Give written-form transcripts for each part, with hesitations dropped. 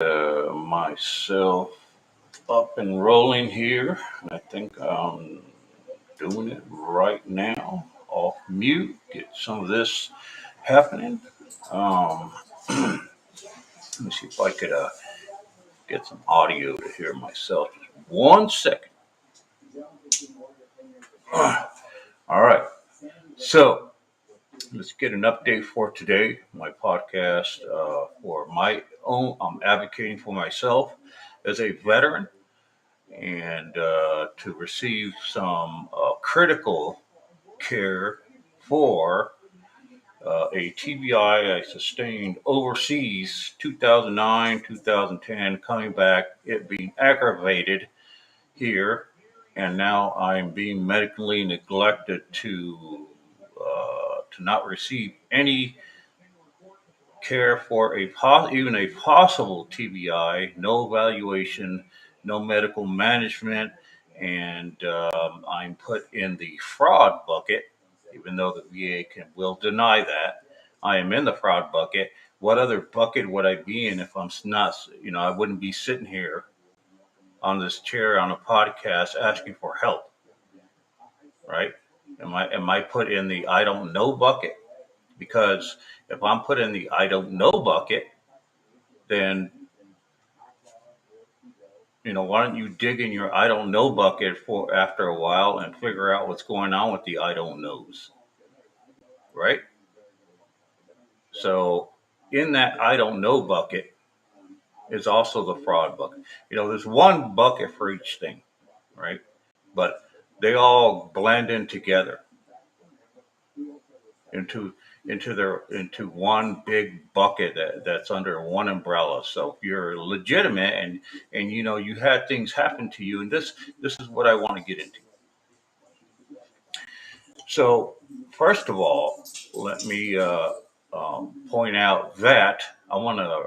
Myself up and rolling here. I think I'm doing it right now. Off mute. Get some of this happening. Um, let me see if I could get some audio to hear myself. Just 1 second. All right. So let's get an update for today. My podcast for my own. I'm advocating for myself as a veteran and to receive some critical care for a TBI I sustained overseas 2009, 2010, coming back, it being aggravated here, and now I'm being medically neglected to not receive any care for even a possible TBI, no evaluation, no medical management, and I'm put in the fraud bucket, even though the will deny that. I am in the fraud bucket. What other bucket would I be in if I'm not? I wouldn't be sitting here on this chair on a podcast asking for help, right? Am I put in the I don't know bucket? Because if I'm put in the I don't know bucket, then why don't you dig in your I don't know bucket for after a while and figure out what's going on with the I don't knows, right? So in that I don't know bucket is also the fraud bucket. There's one bucket for each thing, right? But they all blend in together into into one big bucket that's under one umbrella. So if you're legitimate and you had things happen to you, and this is what I want to get into. So first of all, let me point out that I want to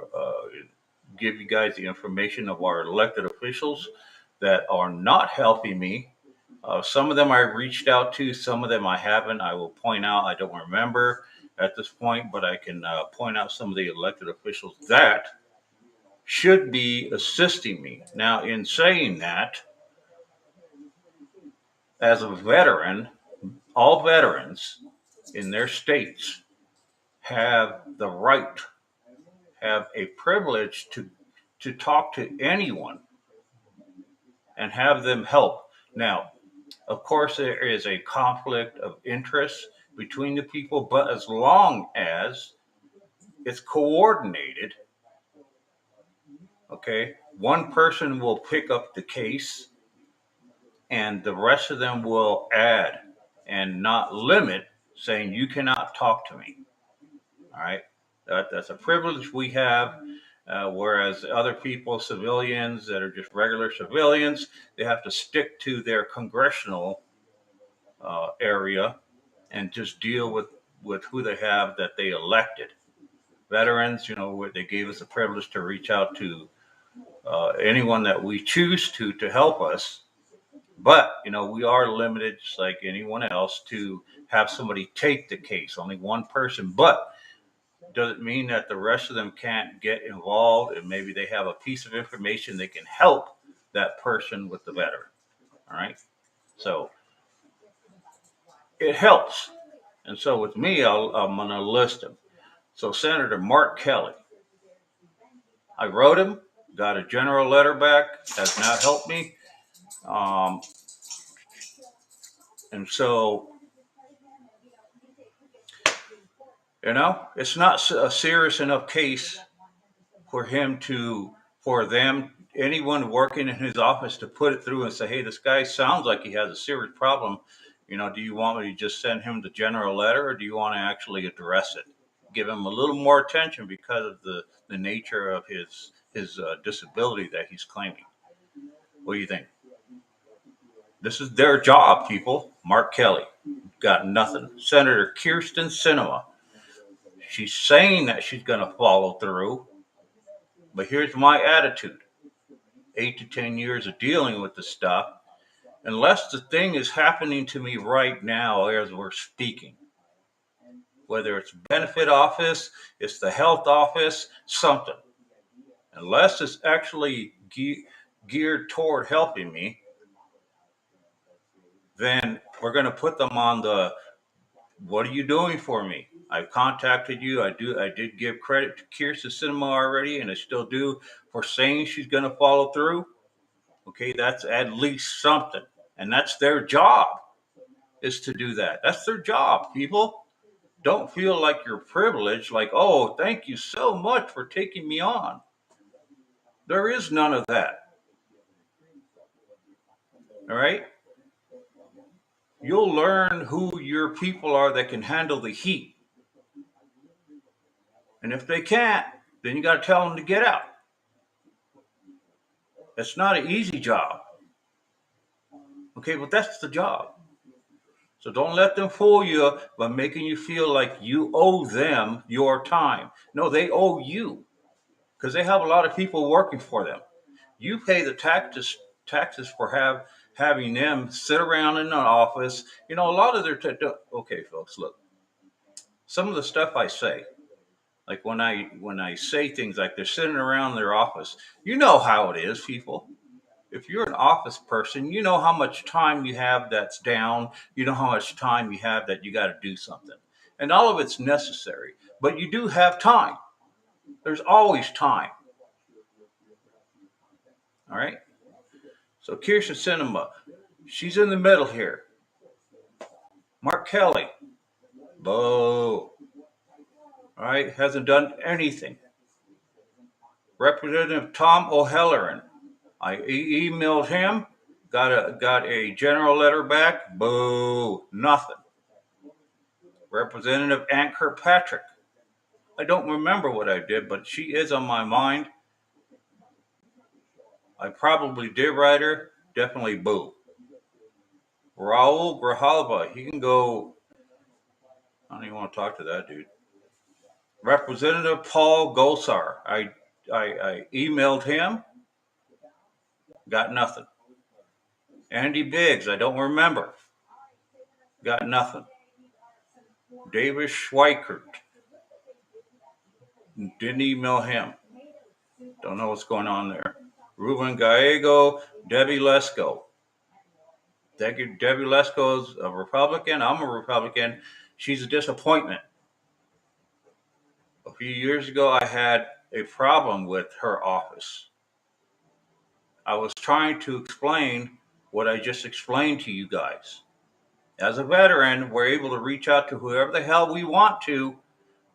give you guys the information of our elected officials that are not helping me. Some of them I reached out to, some of them I haven't. I will point out, I don't remember at this point, but I can point out some of the elected officials that should be assisting me. Now, in saying that, as a veteran, all veterans in their states have the right, have a privilege to talk to anyone and have them help. Now, of course, there is a conflict of interest between the people, but as long as it's coordinated, okay, one person will pick up the case and the rest of them will add and not limit, saying, you cannot talk to me. All right. That's a privilege we have. Whereas other people, civilians that are just regular civilians, they have to stick to their congressional area and just deal with who they have that they elected. Veterans, they gave us a privilege to reach out to anyone that we choose to help us. But, we are limited, just like anyone else, to have somebody take the case, only one person. But doesn't mean that the rest of them can't get involved and maybe they have a piece of information they can help that person with the veteran. All right. So it helps. And so with me, I'm going to list them. So Senator Mark Kelly, I wrote him, got a general letter back, has not helped me. And so, it's not a serious enough case for them, anyone working in his office to put it through and say, hey, this guy sounds like he has a serious problem. Do you want me to just send him the general letter or do you want to actually address it? Give him a little more attention because of the nature of his disability that he's claiming. What do you think? This is their job, people. Mark Kelly got nothing. Senator Kirsten Sinema, she's saying that she's going to follow through, but here's my attitude. 8 to 10 years of dealing with the stuff, unless the thing is happening to me right now as we're speaking, whether it's benefit office, it's the health office, something. Unless it's actually geared toward helping me, then we're going to put them on the, what are you doing for me? I've contacted you. I did give credit to Kirsten Cinema already, and I still do, for saying she's going to follow through. Okay, that's at least something. And that's their job, is to do that. That's their job, people. Don't feel like you're privileged, like, oh, thank you so much for taking me on. There is none of that. All right? You'll learn who your people are that can handle the heat. And if they can't, then you got to tell them to get out. It's not an easy job. Okay, but that's the job. So don't let them fool you by making you feel like you owe them your time. No, they owe you, because they have a lot of people working for them. You pay the taxes for having them sit around in an office. You know, a lot of their okay, folks, look. Some of the stuff I say, like when I say things like they're sitting around their office, you know how it is, people. If you're an office person, you know how much time you have that's down. You know how much time you have that you got to do something. And all of it's necessary. But you do have time. There's always time. All right? So Kirsten Cinema, she's in the middle here. Mark Kelly, boo. All right? Hasn't done anything. Representative Tom O'Halloran, I emailed him, got a general letter back, boo, nothing. Representative Ann Kirkpatrick, I don't remember what I did, but she is on my mind. I probably did write her, definitely boo. Raul Grijalva, he can go, I don't even want to talk to that dude. Representative Paul Gosar, I emailed him, got nothing. Andy Biggs, I don't remember, got nothing. David Schweikert, didn't email him. Don't know what's going on there. Ruben Gallego, Debbie Lesko. Debbie Lesko's a Republican. I'm a Republican. She's a disappointment. A few years ago, I had a problem with her office. I was trying to explain what I just explained to you guys. As a veteran, we're able to reach out to whoever the hell we want to,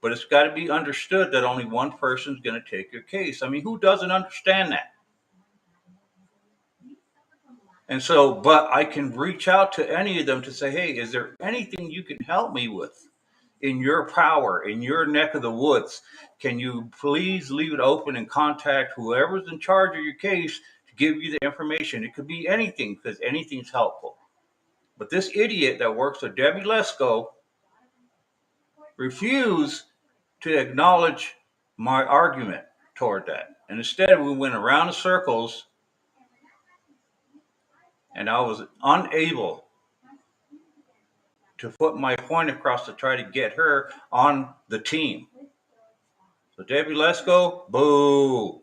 but it's got to be understood that only one person's going to take your case. I mean, who doesn't understand that? And so, but I can reach out to any of them to say, hey, is there anything you can help me with in your power, in your neck of the woods? Can you please leave it open and contact whoever's in charge of your case to give you the information? It could be anything, because anything's helpful. But this idiot that works with Debbie Lesko refused to acknowledge my argument toward that. And instead, we went around in circles, and I was unable to put my point across to try to get her on the team. So Debbie Lesko, boo.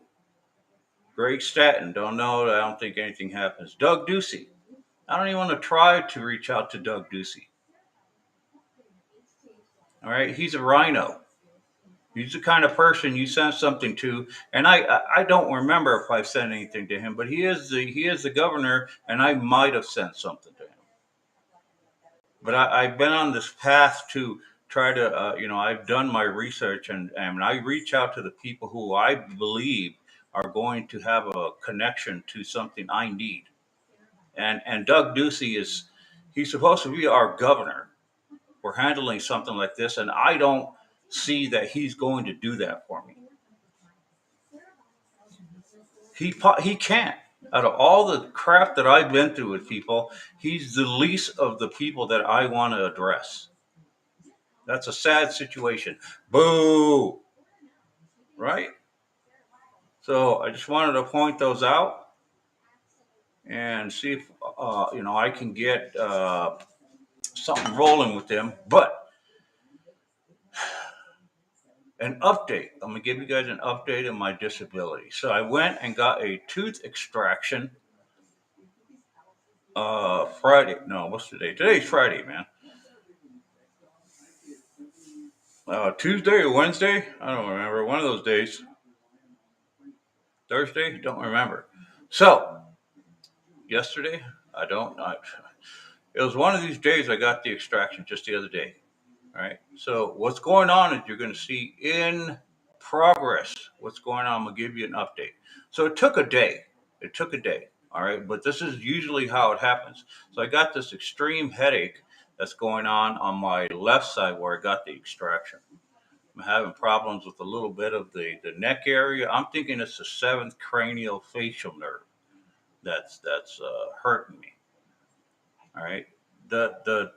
Greg Staten, don't know. I don't think anything happens. Doug Ducey, I don't even want to try to reach out to Doug Ducey. All right, he's a rhino. He's the kind of person you send something to, and I don't remember if I've sent anything to him, but he is the governor, and I might have sent something to him. But I've been on this path to try to, I've done my research, and I reach out to the people who I believe are going to have a connection to something I need. And Doug Ducey he's supposed to be our governor. We're handling something like this, and I don't see that he's going to do that for me. He can't. Out of all the crap that I've been through with people, he's the least of the people that I want to address. That's a sad situation. Boo! Right? So I just wanted to point those out and see if I can get something rolling with them. But an update. I'm going to give you guys an update on my disability. So I went and got a tooth extraction Friday. No, what's today? Today's Friday, man. Tuesday or Wednesday? I don't remember. One of those days. Thursday? Don't remember. So yesterday, I don't. I, it was one of these days I got the extraction just the other day. All right. So what's going on is you're going to see in progress what's going on. I'm going to give you an update. So it took a day. It took a day. All right. But this is usually how it happens. So I got this extreme headache that's going on my left side where I got the extraction. I'm having problems with a little bit of the neck area. I'm thinking it's the seventh cranial facial nerve that's hurting me. All right. The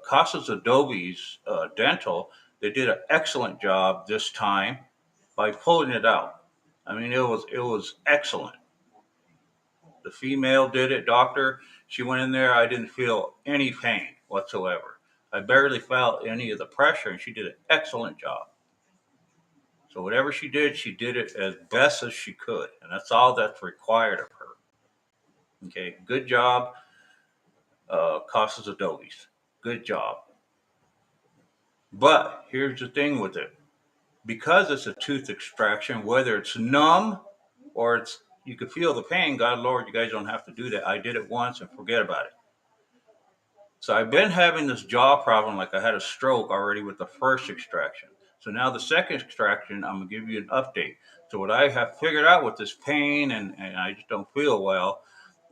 Casas Adobe's dental, they did an excellent job this time by pulling it out. I mean, it was excellent. The female did it, doctor. She went in there. I didn't feel any pain whatsoever. I barely felt any of the pressure, and she did an excellent job. So whatever she did it as best as she could, and that's all that's required of her. Okay, good job, Casas Adobe's. Good job. But here's the thing with it. Because it's a tooth extraction, whether it's numb or it's you can feel the pain, God Lord, you guys don't have to do that. I did it once and forget about it. So I've been having this jaw problem like I had a stroke already with the first extraction. So now the second extraction, I'm gonna give you an update. So what I have figured out with this pain and I just don't feel well,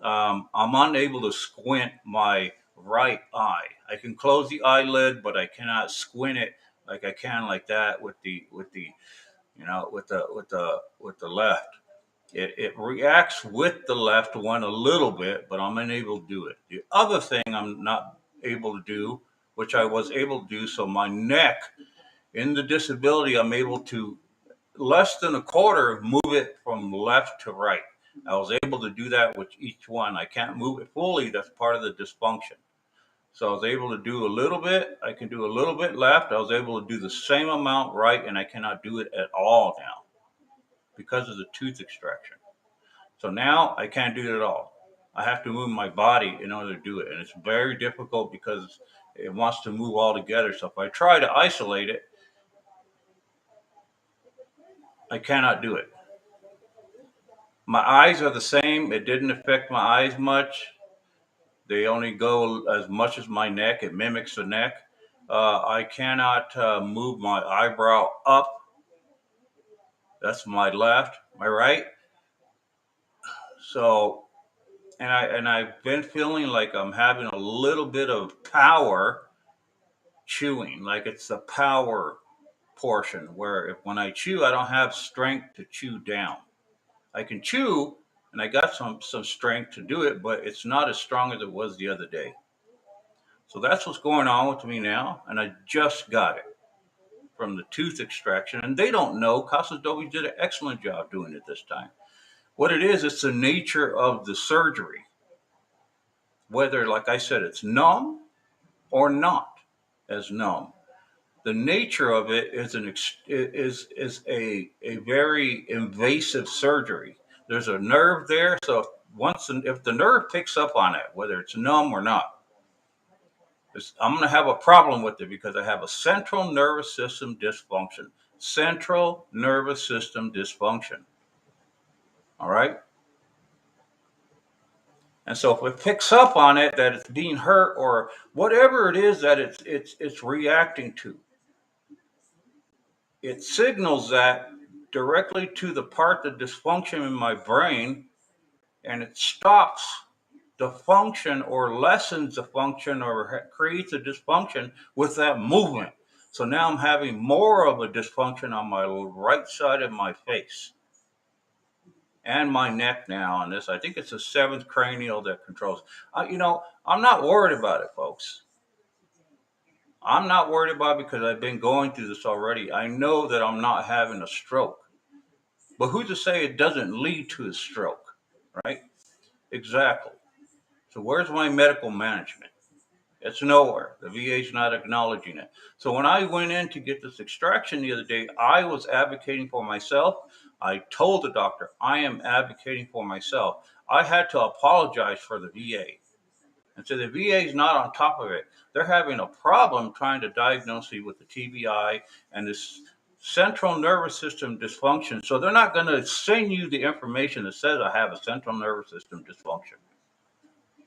I'm unable to squint my right eye. I can close the eyelid, but I cannot squint it like I can like that with the with the left. It reacts with the left one a little bit, but I'm unable to do it. The other thing I'm not able to do, which I was able to do, so my neck in the disability, I'm able to less than a quarter move it from left to right. I was able to do that with each one. I can't move it fully. That's part of the dysfunction. So I was able to do a little bit. I can do a little bit left. I was able to do the same amount right, and I cannot do it at all now because of the tooth extraction. So now I can't do it at all. I have to move my body in order to do it. And it's very difficult because it wants to move all together. So if I try to isolate it, I cannot do it. My eyes are the same. It didn't affect my eyes much. They only go as much as my neck. It mimics the neck. I cannot move my eyebrow up. That's my left. My right. So, I've been feeling like I'm having a little bit of power chewing, like it's the power portion where if when I chew, I don't have strength to chew down. I can chew, and I got some strength to do it, but it's not as strong as it was the other day. So that's what's going on with me now, and I just got it from the tooth extraction, and they don't know. Casa Doby did an excellent job doing it this time. What it is, it's the nature of the surgery. Whether, like I said, it's numb or not as numb. The nature of it is a very invasive surgery. There's a nerve there, so if the nerve picks up on it, whether it's numb or not, I'm going to have a problem with it because I have a central nervous system dysfunction. Central nervous system dysfunction. All right. And so if it picks up on it that it's being hurt or whatever it is that it's reacting to, it signals that directly to the part of dysfunction in my brain, and it stops the function or lessens the function or creates a dysfunction with that movement. So now I'm having more of a dysfunction on my right side of my face and my neck now. And this, I think it's the seventh cranial that controls. I'm not worried about it, folks. I'm not worried about it because I've been going through this already. I know that I'm not having a stroke. But who's to say it doesn't lead to a stroke, right? Exactly. So where's my medical management? It's nowhere. The VA is not acknowledging it. So when I went in to get this extraction the other day, I was advocating for myself. I told the doctor, I am advocating for myself. I had to apologize for the VA. And so the VA is not on top of it. They're having a problem trying to diagnose you with the TBI and this central nervous system dysfunction. So they're not going to send you the information that says I have a central nervous system dysfunction.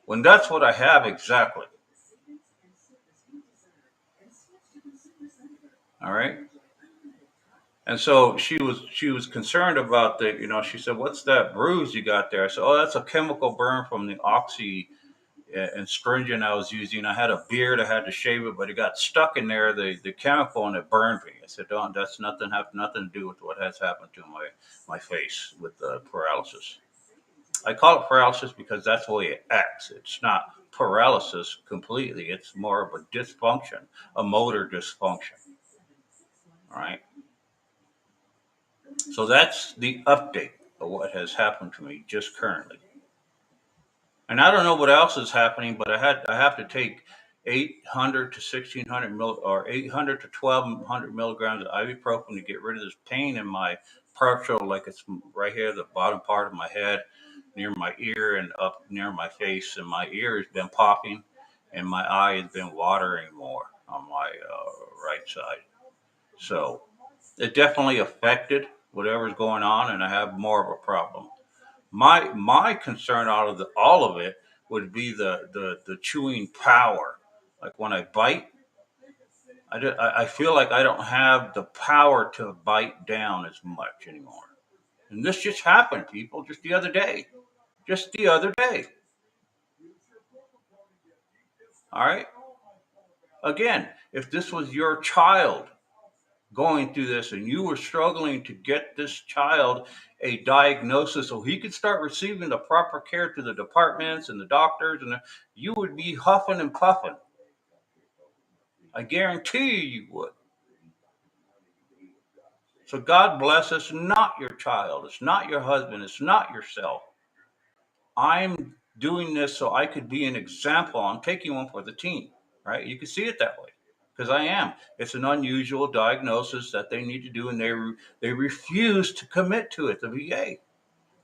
When that's what I have exactly. All right. And so she was concerned about the, she said, "What's that bruise you got there?" I said, "Oh, that's a chemical burn from the oxy and stringent I was using. I had a beard, I had to shave it, but it got stuck in there, the chemical, and it burned me." I said, "Don't, that's nothing have nothing to do with what has happened to my face with the paralysis." I call it paralysis because that's the way it acts. It's not paralysis completely. It's more of a dysfunction, a motor dysfunction. All right. So that's the update of what has happened to me just currently. And I don't know what else is happening, but I have to take 800 to 1600 or 800 to 1200 milligrams of ibuprofen to get rid of this pain in my partial, like it's right here, the bottom part of my head, near my ear and up near my face. And my ear has been popping, and my eye has been watering more on my right side. So it definitely affected whatever's going on, and I have more of a problem. My concern out of all of it would be the chewing power. Like when I bite, I feel like I don't have the power to bite down as much anymore. And this just happened, people, just the other day. Just the other day. All right. Again, if this was your child going through this and you were struggling to get this child a diagnosis so he could start receiving the proper care to the departments and the doctors, and you would be huffing and puffing. I guarantee you would. So God bless us, not your child. It's not your husband. It's not yourself. I'm doing this so I could be an example. I'm taking one for the team, right? You can see it that way because I am. It's an unusual diagnosis that they need to do, and they refuse to commit to it. The VA,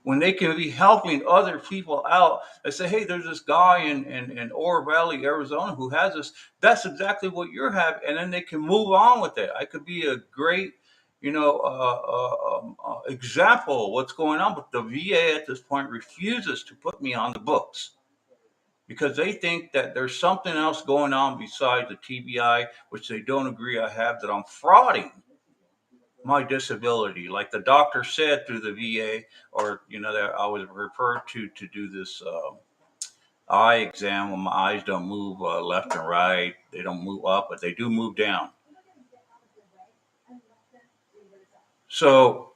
when they can be helping other people out. They say, "Hey, there's this guy in Oro Valley, Arizona, who has this. That's exactly what you're having," and then they can move on with it. I could be a great, example of what's going on, but the VA at this point refuses to put me on the books because they think that there's something else going on besides the TBI, which they don't agree I have, that I'm frauding my disability, like the doctor said through the VA, or that I was referred to do this eye exam when my eyes don't move left and right. They don't move up, but they do move down. So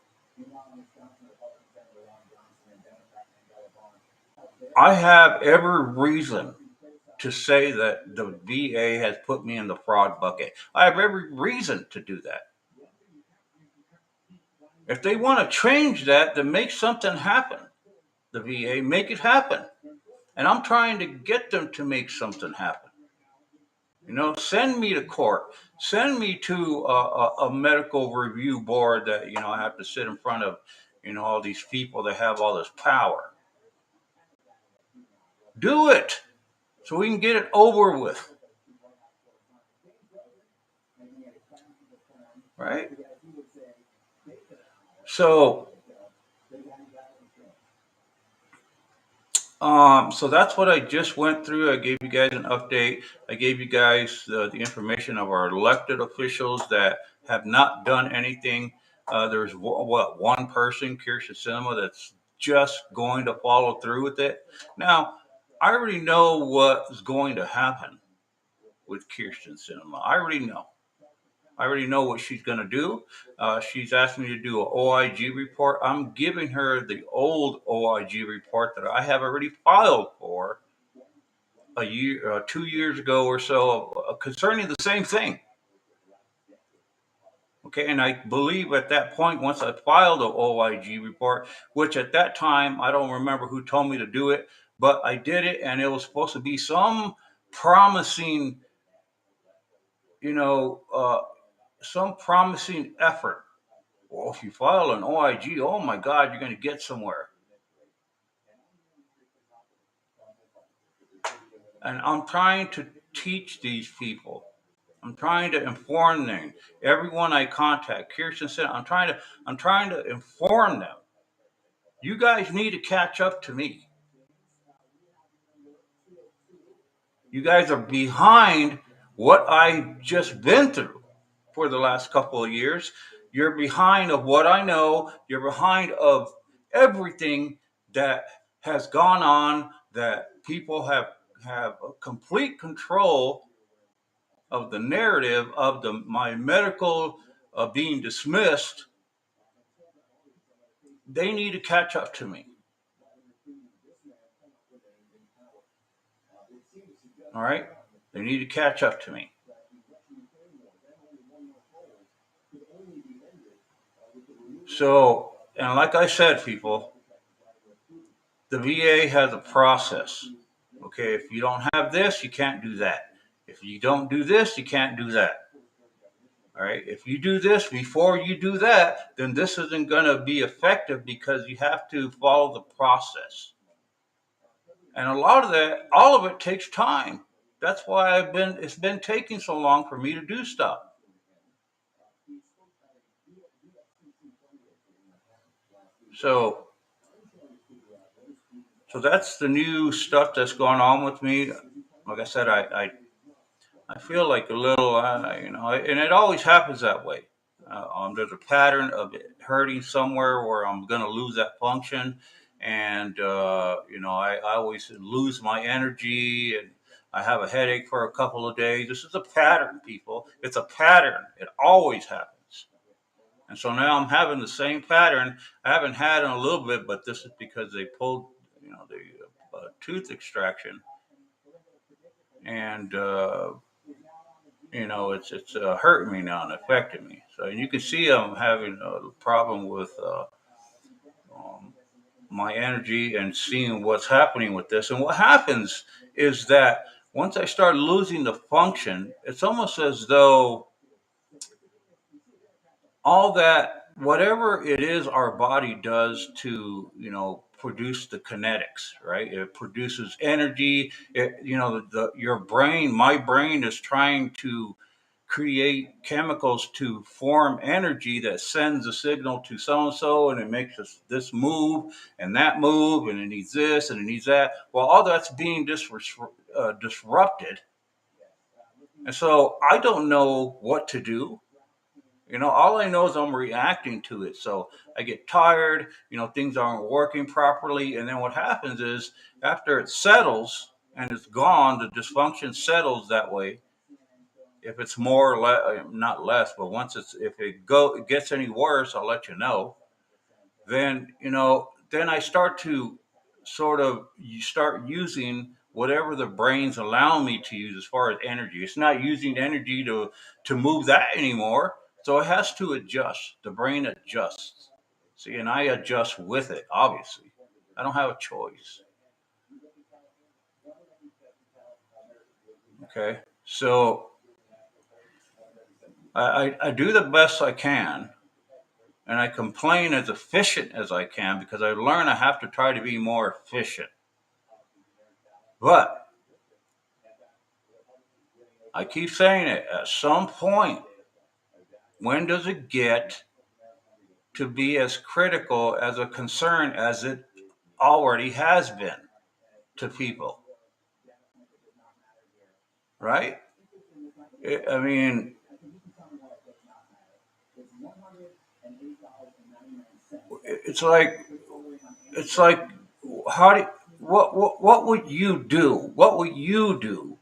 I have every reason to say that the VA has put me in the fraud bucket. I have every reason to do that. If they want to change that, then make something happen. The VA, make it happen. And I'm trying to get them to make something happen. Send me to court. Send me to a medical review board that, I have to sit in front of, all these people that have all this power. Do it so we can get it over with. Right? So, so that's what I just went through. I gave you guys an update. I gave you guys the information of our elected officials that have not done anything. There's one person, Kirsten Cinema, that's just going to follow through with it. Now, I already know what's going to happen with Kirsten Cinema. I already know. I already know what she's going to do. She's asked me to do an OIG report. I'm giving her the old OIG report that I have already filed for a year, 2 years ago or so, concerning the same thing. Okay, and I believe at that point, once I filed the OIG report, which at that time I don't remember who told me to do it, but I did it, and it was supposed to be some promising, you know, some promising effort. Well, if you file an OIG, oh my God, you're going to get somewhere. And I'm trying to teach these people. I'm trying to inform them. Everyone I contact, Kirsten said, I'm trying to inform them. You guys need to catch up to me. You guys are behind what I've just been through for the last couple of years. You're behind of what I know. You're behind of everything that has gone on, that people have complete control of the narrative of my medical being dismissed. They need to catch up to me. All right? They need to catch up to me. So, and like I said, people, the VA has a process. Okay, if you don't have this, you can't do that. If you don't do this, you can't do that. All right, if you do this before you do that, then this isn't going to be effective because you have to follow the process. And a lot of that, all of it takes time. That's why it's been taking so long for me to do stuff. So, so that's the new stuff that's going on with me. Like I said, I feel like a little, and it always happens that way. There's a pattern of it hurting somewhere where I'm going to lose that function. And, I always lose my energy and I have a headache for a couple of days. This is a pattern, people. It's a pattern. It always happens. And so now I'm having the same pattern. I haven't had in a little bit, but this is because they pulled, the tooth extraction. And, it's hurting me now and affecting me. So you can see I'm having a problem with um, my energy and seeing what's happening with this. And what happens is that once I start losing the function, it's almost as though all that, whatever it is our body does to, produce the kinetics, right? It produces energy. Your brain, my brain is trying to create chemicals to form energy that sends a signal to so and so, and it makes this move and that move, and it needs this and it needs that. Well, all that's being disrupted, and so I don't know what to do. All I know is I'm reacting to it. So I get tired, things aren't working properly. And then what happens is after it settles and it's gone, the dysfunction settles that way. If it's more or less, not less, but if it gets any worse, I'll let you know. Then, then I start to you start using whatever the brain's allowing me to use as far as energy. It's not using energy to move that anymore. So it has to adjust. The brain adjusts. See, and I adjust with it, obviously. I don't have a choice. Okay. So I do the best I can and I complain as efficient as I can because I learn I have to try to be more efficient. But I keep saying it, at some point, when does it get to be as critical as a concern as it already has been to people? Right? I mean, it's like, it's like, how do, what would you do? What would you do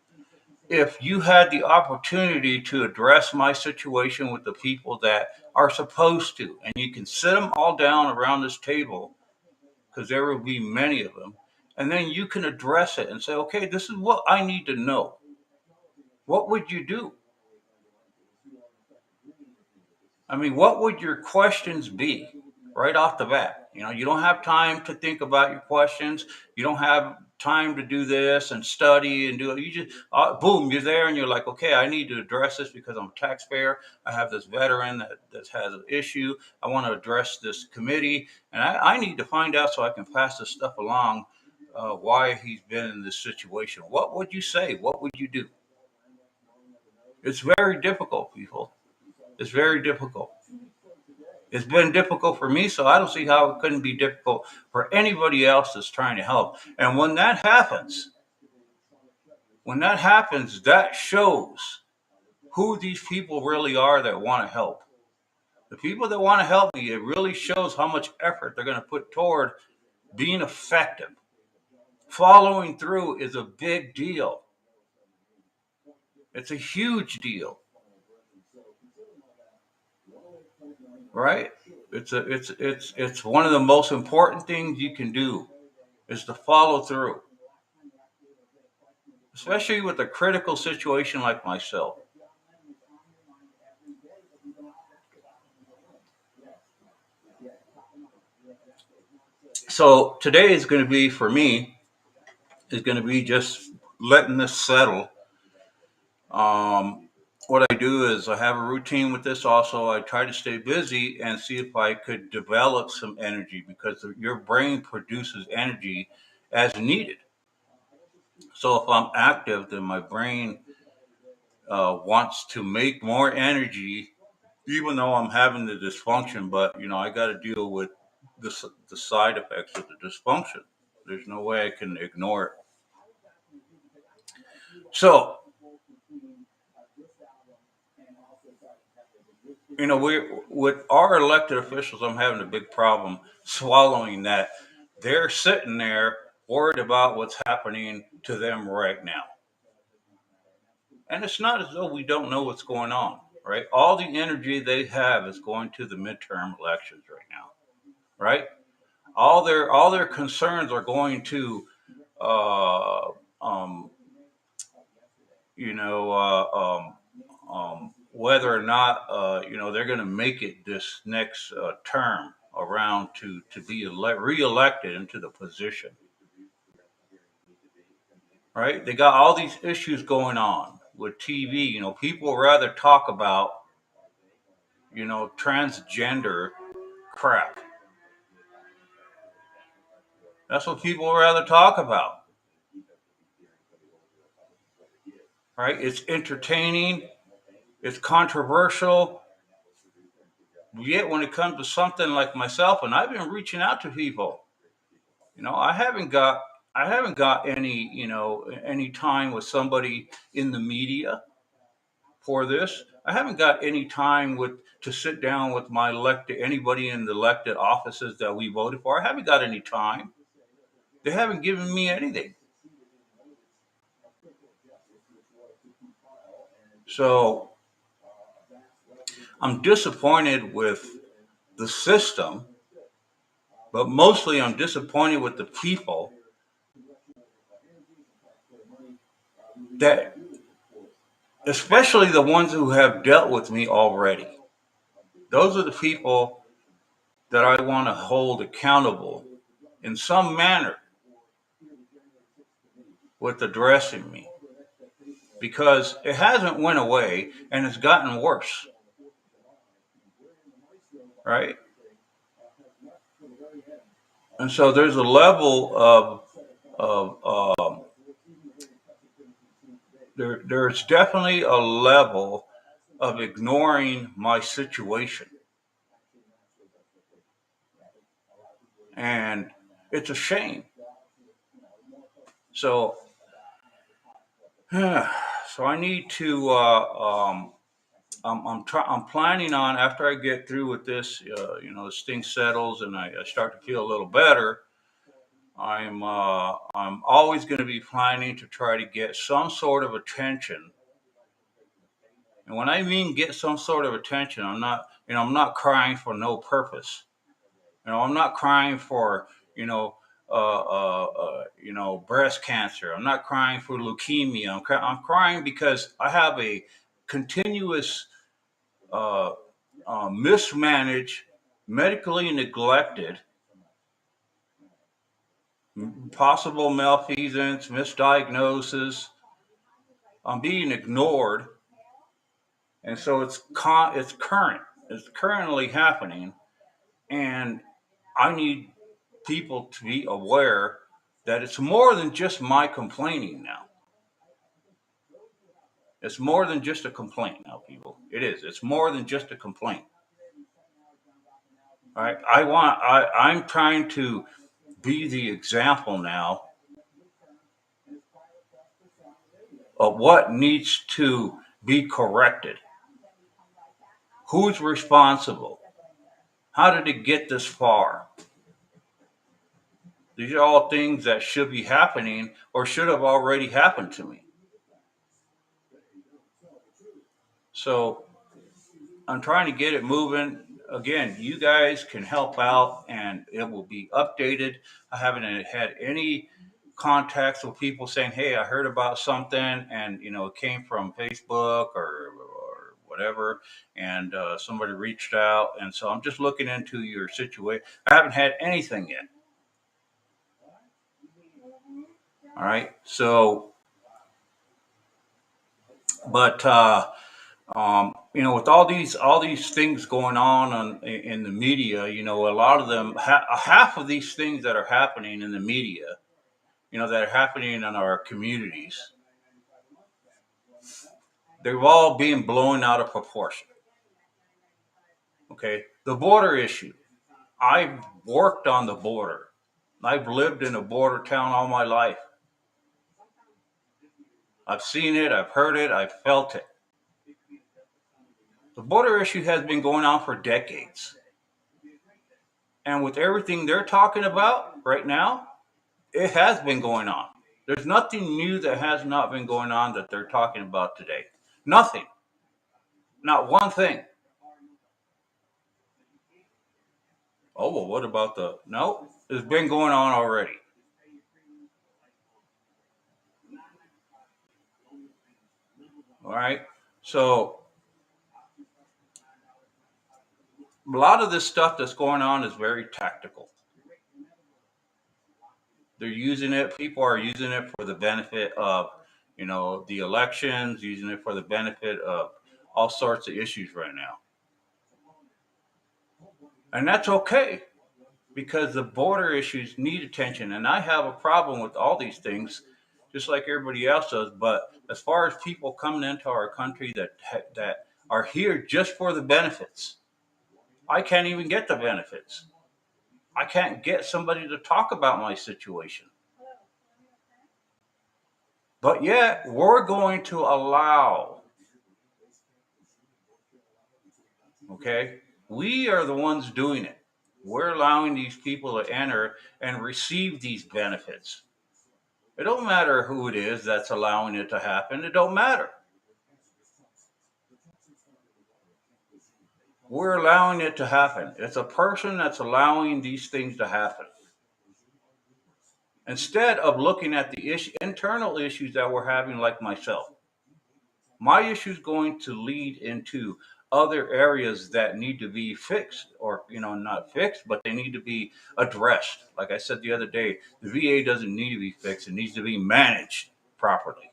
if you had the opportunity to address my situation with the people that are supposed to, and you can sit them all down around this table because there will be many of them, and then you can address it and say, okay, this is what I need to know. What would you do? I mean, what would your questions be right off the bat? You don't have time to think about your questions. You don't have time to do this and study and do it. You just, boom, you're there and you're like, okay, I need to address this because I'm a taxpayer. I have this veteran that has an issue. I want to address this committee, and I need to find out so I can pass this stuff along, why he's been in this situation. What would you say? What would you do? It's very difficult, people. It's very difficult. It's been difficult for me, so I don't see how it couldn't be difficult for anybody else that's trying to help. And when that happens, that shows who these people really are that want to help. The people that want to help me, it really shows how much effort they're going to put toward being effective. Following through is a big deal. It's a huge deal, right? It's one of the most important things you can do is to follow through, especially with a critical situation like myself. So today is going to be for me is going to be just letting this settle. What I do is I have a routine with this. Also, I try to stay busy and see if I could develop some energy because your brain produces energy as needed. So if I'm active, then my brain wants to make more energy, even though I'm having the dysfunction. But I got to deal with the side effects of the dysfunction. There's no way I can ignore it. So we with our elected officials, I'm having a big problem swallowing that they're sitting there worried about what's happening to them right now. And it's not as though we don't know what's going on, right? All the energy they have is going to the midterm elections right now, right? All their concerns are going to uh, um, whether or not they're going to make it this next term around to be reelected into the position, right? They got all these issues going on with TV. People rather talk about transgender crap. That's what people rather talk about, right? It's entertaining, it's controversial. Yet when it comes to something like myself, and I've been reaching out to people, I haven't got any time with somebody in the media for this. I haven't got any time to sit down with my elected anybody in the elected offices that we voted for. I haven't got any time. They haven't given me anything. So I'm disappointed with the system, but mostly I'm disappointed with the people that, especially the ones who have dealt with me already. Those are the people that I want to hold accountable in some manner with addressing me because it hasn't went away and it's gotten worse, right? And so there's a level of there's definitely a level of ignoring my situation, and it's a shame. So so I need to. I'm planning on after I get through with this, this thing settles and I start to feel a little better. I'm always going to be planning to try to get some sort of attention. And when I mean get some sort of attention, I'm not crying for no purpose. I'm not crying for breast cancer. I'm not crying for leukemia. I'm crying because I have a continuous uh, mismanaged, medically neglected possible malfeasance, misdiagnosis, being ignored, and so it's currently happening, and I need people to be aware that it's more than just my complaining now. It's more than just a complaint now, people. It is. It's more than just a complaint. All right. I'm trying to be the example now of what needs to be corrected. Who's responsible? How did it get this far? These are all things that should be happening or should have already happened to me. So I'm trying to get it moving. Again, you guys can help out and it will be updated. I haven't had any contacts with people saying, hey, I heard about something and, it came from Facebook or whatever. And somebody reached out. And so I'm just looking into your situation. I haven't had anything yet. All right. So, but, with all these things going on in the media, a lot of them, half of these things that are happening in the media, that are happening in our communities, they're all being blown out of proportion. Okay, the border issue. I've worked on the border. I've lived in a border town all my life. I've seen it. I've heard it. I've felt it. The border issue has been going on for decades. And with everything they're talking about right now, it has been going on. There's nothing new that has not been going on that they're talking about today. Nothing. Not one thing. Oh, well, what about the. No, it's been going on already. All right. So a lot of this stuff that's going on is very tactical. They're using it, people are using it for the benefit of, the elections, using it for the benefit of all sorts of issues right now. And that's okay because the border issues need attention. And I have a problem with all these things, just like everybody else does. But as far as people coming into our country that are here just for the benefits, I can't even get the benefits. I can't get somebody to talk about my situation. But yet, we're going to allow, okay? We are the ones doing it. We're allowing these people to enter and receive these benefits. It don't matter who it is that's allowing it to happen. It don't matter. We're allowing it to happen. It's a person that's allowing these things to happen. Instead of looking at the internal issues that we're having, like myself, my issue is going to lead into other areas that need to be fixed, or not fixed, but they need to be addressed. Like I said the other day, the VA doesn't need to be fixed, it needs to be managed properly.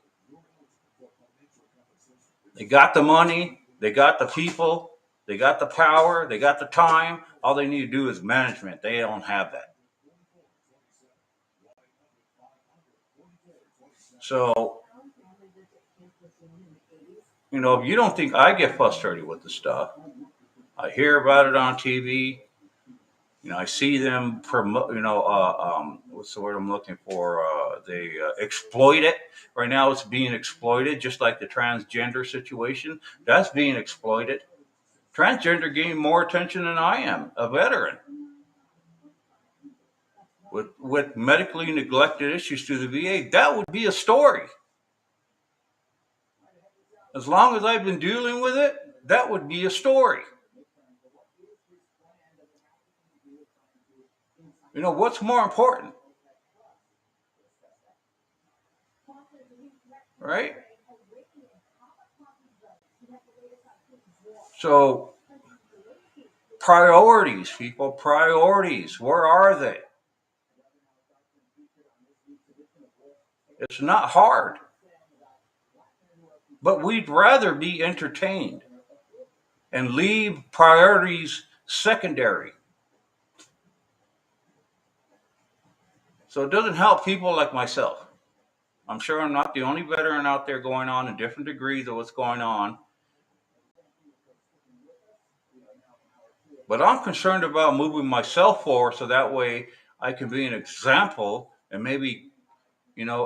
They got the money, they got the people, they got the power, they got the time. All they need to do is management. They don't have that. So, if you don't think I get frustrated with the stuff, I hear about it on TV. I see them promote. What's the word I'm looking for? They exploit it. Right now, it's being exploited, just like the transgender situation. That's being exploited. Transgender gained more attention than I am, a veteran, with medically neglected issues to the VA. That would be a story. As long as I've been dealing with it, that would be a story. What's more important, right? So, priorities, people, priorities. Where are they? It's not hard, but we'd rather be entertained and leave priorities secondary. So it doesn't help people like myself. I'm sure I'm not the only veteran out there going on in different degrees of what's going on, but I'm concerned about moving myself forward so that way I can be an example and maybe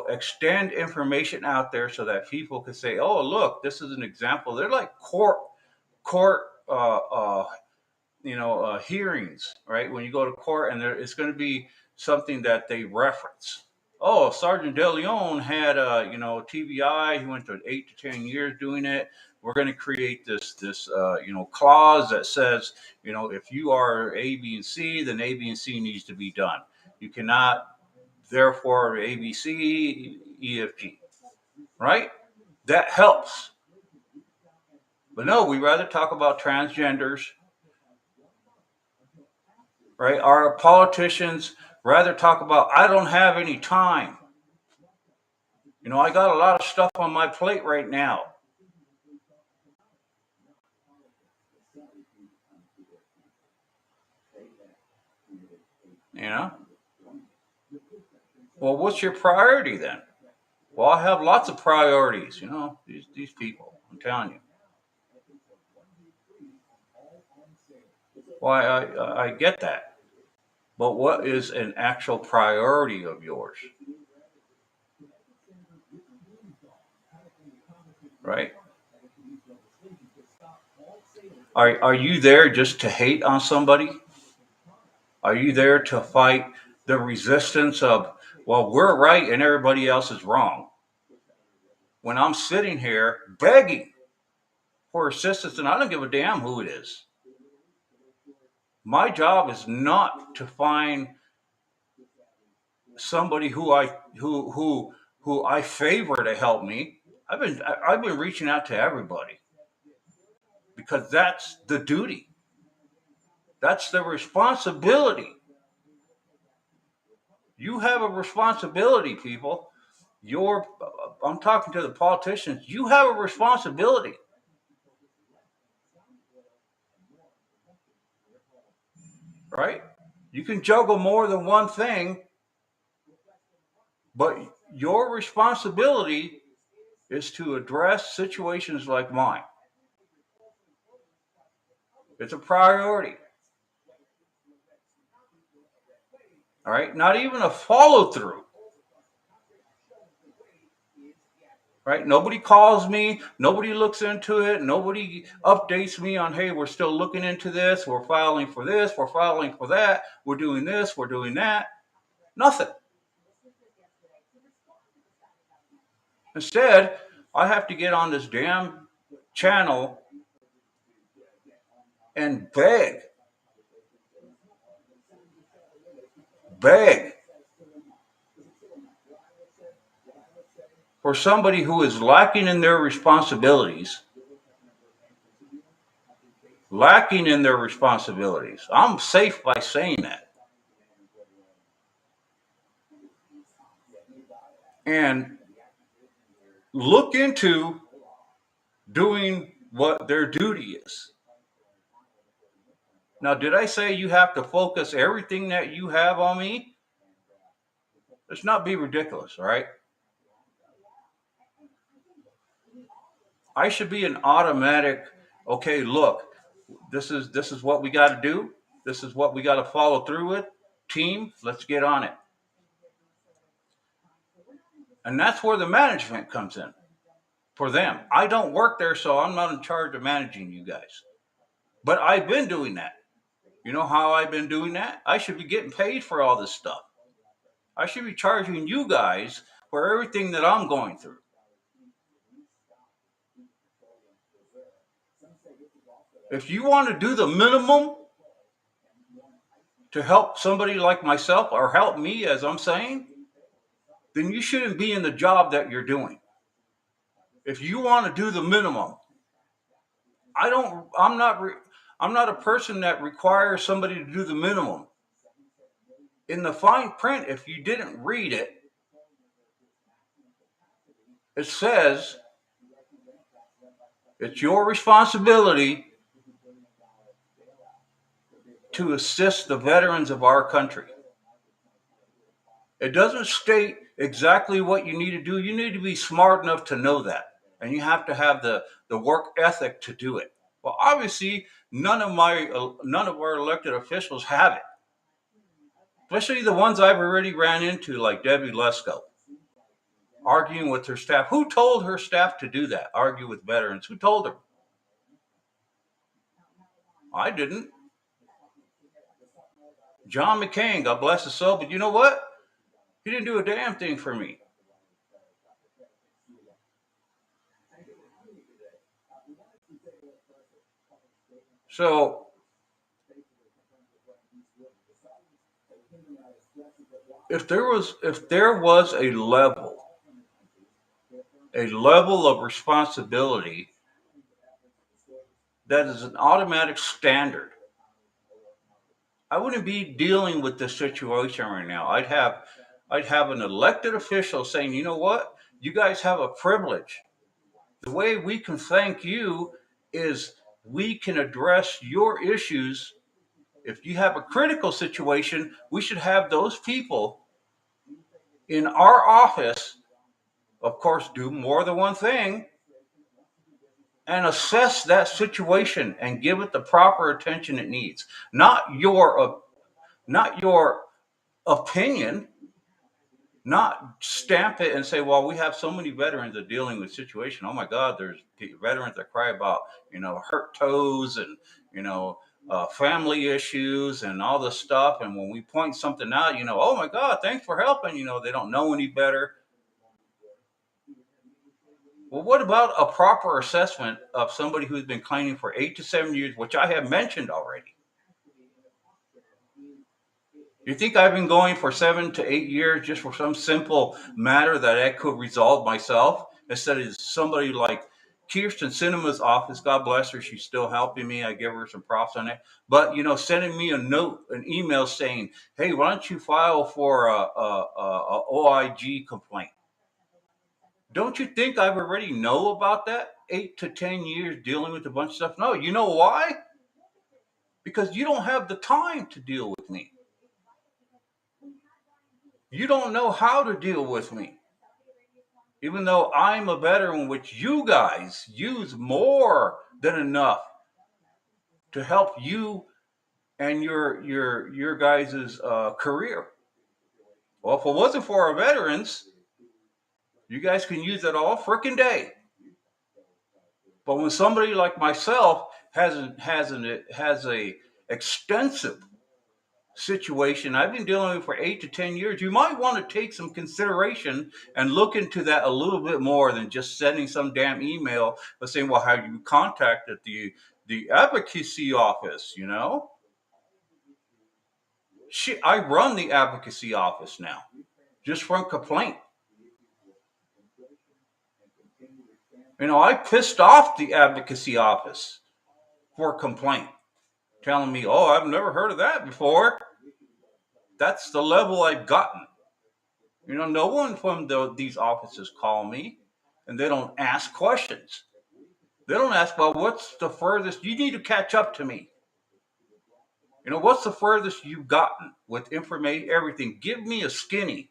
extend information out there so that people can say, "Oh, look, this is an example." They're like court hearings, right? When you go to court, and it's going to be something that they reference. Oh, Sergeant De Leon had TBI. He went to 8 to 10 years doing it. We're going to create this clause that says, if you are A, B, and C, then A, B, and C needs to be done. You cannot, therefore, A, B, C, E, F, G, right? That helps. But no, we rather talk about transgenders, right? Our politicians rather talk about, I don't have any time. I got a lot of stuff on my plate right now. You know? Well, what's your priority then? Well, I have lots of priorities, these people, I'm telling you. Well, I get that. But what is an actual priority of yours? Right? Are you there just to hate on somebody? Are you there to fight the resistance of, well, we're right and everybody else is wrong? When I'm sitting here begging for assistance, and I don't give a damn who it is. My job is not to find somebody who I favor to help me. I've been reaching out to everybody because that's the duty. That's the responsibility. You have a responsibility, people. I'm talking to the politicians. You have a responsibility. Right? You can juggle more than one thing, but your responsibility is to address situations like mine. It's a priority. All right? Not even a follow through. Right? Nobody calls me, nobody looks into it, nobody updates me on, hey, we're still looking into this, we're filing for this, we're filing for that, we're doing this, we're doing that. Nothing. Instead, I have to get on this damn channel and beg for somebody who is lacking in their responsibilities. Lacking in their responsibilities. I'm safe by saying that. And look into doing what their duty is. Now, did I say you have to focus everything that you have on me? Let's not be ridiculous, all right? I should be an automatic, okay, look, this is what we got to do. This is what we got to follow through with. Team, let's get on it. And that's where the management comes in for them. I don't work there, so I'm not in charge of managing you guys. But I've been doing that. You know how I've been doing that? I should be getting paid for all this stuff. I should be charging you guys for everything that I'm going through. If you want to do the minimum to help somebody like myself or help me, as I'm saying, then you shouldn't be in the job that you're doing. If you want to do the minimum, I'm not a person that requires somebody to do the minimum. In the fine print, if you didn't read it, It says it's your responsibility to assist the veterans of our country. It doesn't state exactly what you need to do. You need to be smart enough to know that. And you have to have the work ethic to do it. Well, obviously, none of our elected officials have it. Especially the ones I've already ran into, like Debbie Lesko, arguing with her staff. Who told her staff to do that? Argue with veterans. Who told her? I didn't. John McCain, God bless his soul, but you know what? He didn't do a damn thing for me. So if there was a level of responsibility that is an automatic standard, I wouldn't be dealing with this situation right now. I'd have an elected official saying, you know what? You guys have a privilege. The way we can thank you is we can address your issues. If you have a critical situation, we should have those people in our office, of course, do more than one thing and assess that situation and give it the proper attention it needs. Not your opinion, not stamp it and say, well, we have so many veterans that are dealing with situation. Oh my God, there's veterans that cry about, hurt toes and, family issues and all this stuff. And when we point something out, oh my God, thanks for helping. They don't know any better. Well, what about a proper assessment of somebody who's been claiming for 8 to 7 years, which I have mentioned already? You think I've been going for 7 to 8 years just for some simple matter that I could resolve myself instead of somebody like Kirsten Sinema's office? God bless her. She's still helping me. I give her some props on it. But, sending me a note, an email saying, hey, why don't you file for a OIG complaint? Don't you think I already know about that? 8 to 10 years dealing with a bunch of stuff. No, you know why? Because you don't have the time to deal with me. You don't know how to deal with me. Even though I'm a veteran, which you guys use more than enough to help you and your guys' career. Well, if it wasn't for our veterans, you guys can use it all freaking day. But when somebody like myself has a extensive situation I've been dealing with for 8 to 10 years, you might want to take some consideration and look into that a little bit more than just sending some damn email but saying, well, have you contacted the advocacy office? Shit, I run the advocacy office now just from complaint. I pissed off the advocacy office for complaint, telling me, oh, I've never heard of that before. That's the level I've gotten. No one from these offices call me and they don't ask questions. They don't ask, well, what's the furthest? You need to catch up to me. What's the furthest you've gotten with information, everything? Give me a skinny.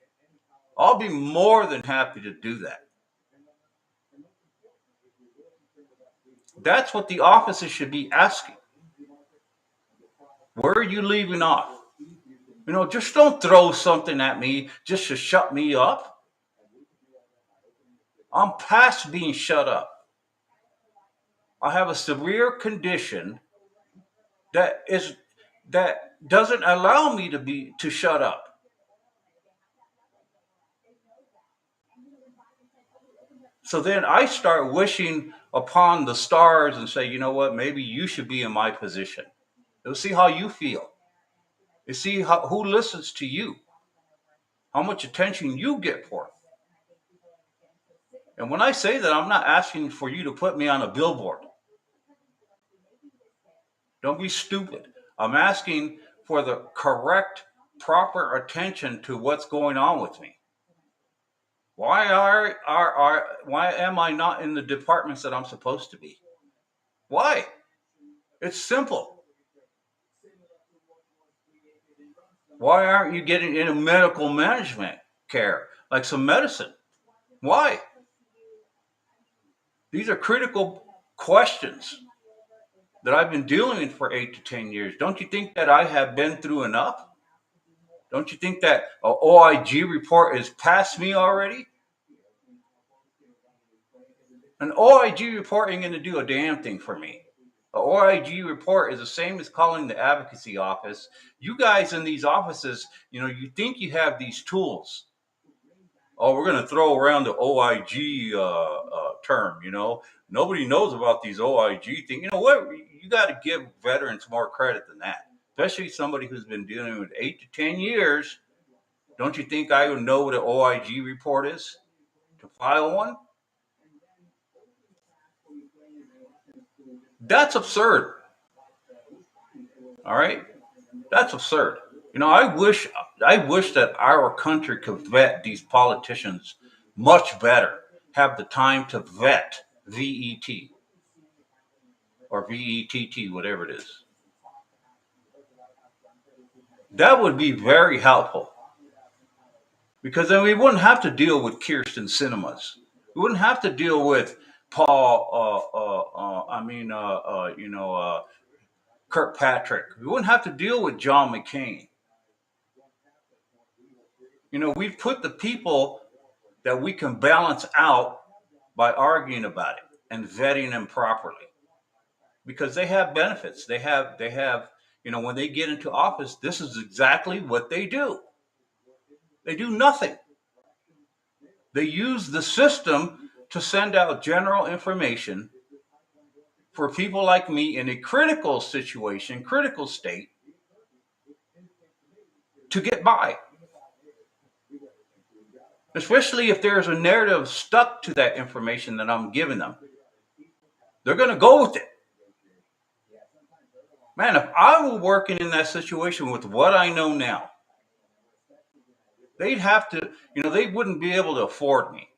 I'll be more than happy to do that. That's what the offices should be asking. Where are you leaving off? Just don't throw something at me just to shut me up. I'm past being shut up. I have a severe condition that doesn't allow me to shut up. So then I start wishing upon the stars and say, you know what, maybe you should be in my position. Let's see how you feel. Let's see who listens to you, how much attention you get for it. And when I say that, I'm not asking for you to put me on a billboard. Don't be stupid. I'm asking for the correct, proper attention to what's going on with me. Why am I not in the departments that I'm supposed to be? Why? It's simple. Why aren't you getting into medical management care, like some medicine? Why? These are critical questions that I've been dealing with for 8 to 10 years. Don't you think that I have been through enough? Don't you think that a OIG report is past me already? An OIG report ain't going to do a damn thing for me. An OIG report is the same as calling the advocacy office. You guys in these offices, you think you have these tools. Oh, we're going to throw around the OIG term. Nobody knows about these OIG things. You know what? You got to give veterans more credit than that, especially somebody who's been dealing with 8 to 10 years. Don't you think I would know what an OIG report is to file one? That's absurd. All right, that's absurd. I wish that our country could vet these politicians much better. Have the time to vet VET or VETT, whatever it is. That would be very helpful because then we wouldn't have to deal with Kirsten Cinemas. We wouldn't have to deal with Paul. Kirkpatrick. We wouldn't have to deal with John McCain. We've put the people that we can balance out by arguing about it and vetting them properly because they have benefits. They have, when they get into office, this is exactly what they do. They do nothing. They use the system to send out general information for people like me in a critical situation, critical state, to get by. Especially if there's a narrative stuck to that information that I'm giving them. They're going to go with it. Man, if I were working in that situation with what I know now, they'd have to, they wouldn't be able to afford me.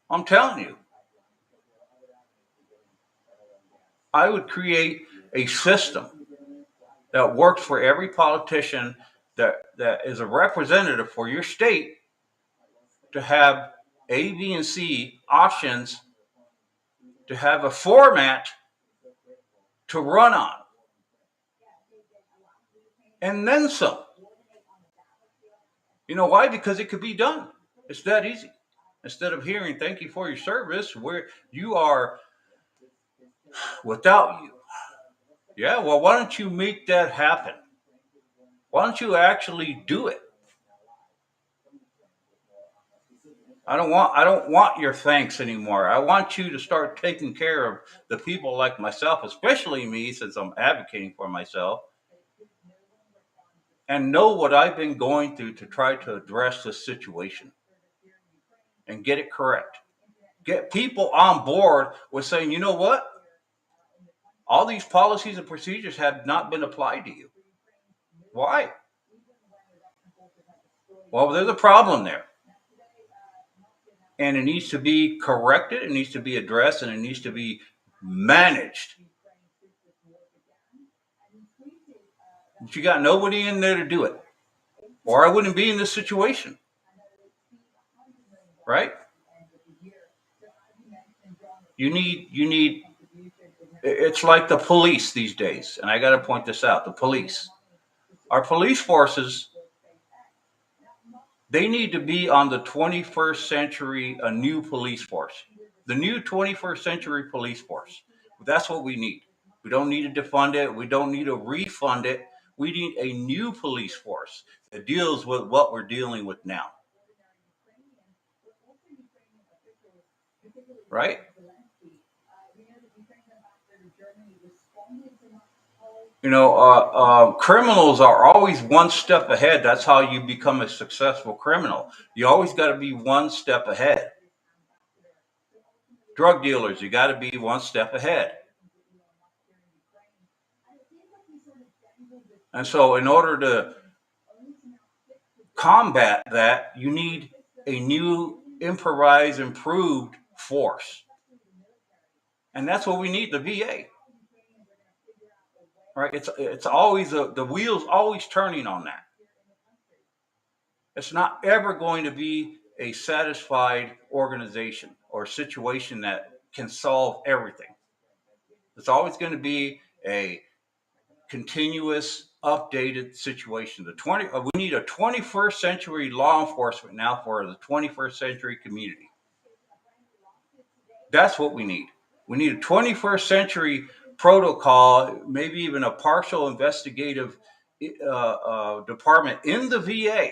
I'm telling you, I would create a system that works for every politician that is a representative for your state to have A, B, and C options, to have a format to run on, and then some. You know why? Because it could be done. It's that easy. Instead of hearing "thank you for your service," where you are without you. Yeah, well, why don't you make that happen? Why don't you actually do it? I don't want your thanks anymore. I want you to start taking care of the people like myself, especially me, since I'm advocating for myself, and know what I've been going through to try to address this situation and get it correct. Get people on board with saying, you know what? All these policies and procedures have not been applied to you. Why? Well, there's a problem there. And it needs to be corrected, it needs to be addressed, and it needs to be managed. But you got nobody in there to do it, or I wouldn't be in this situation, right? You need. It's like the police these days, and I got to point this out. The police, our police forces, they need to be on the 21st century, a new police force, the new 21st century police force. That's what we need. We don't need to defund it. We don't need to refund it. We need a new police force that deals with what we're dealing with now. Right? Criminals are always one step ahead. That's how you become a successful criminal. You always got to be one step ahead. Drug dealers, you got to be one step ahead. And so, in order to combat that, you need a new, improvised, improved force. And that's what we need, the VA. Right? It's always the wheel's always turning on that. It's not ever going to be a satisfied organization or situation that can solve everything. It's always going to be a continuous, updated situation. We need a 21st century law enforcement now for the 21st century community. That's what we need. We need a 21st century protocol, maybe even a partial investigative department in the VA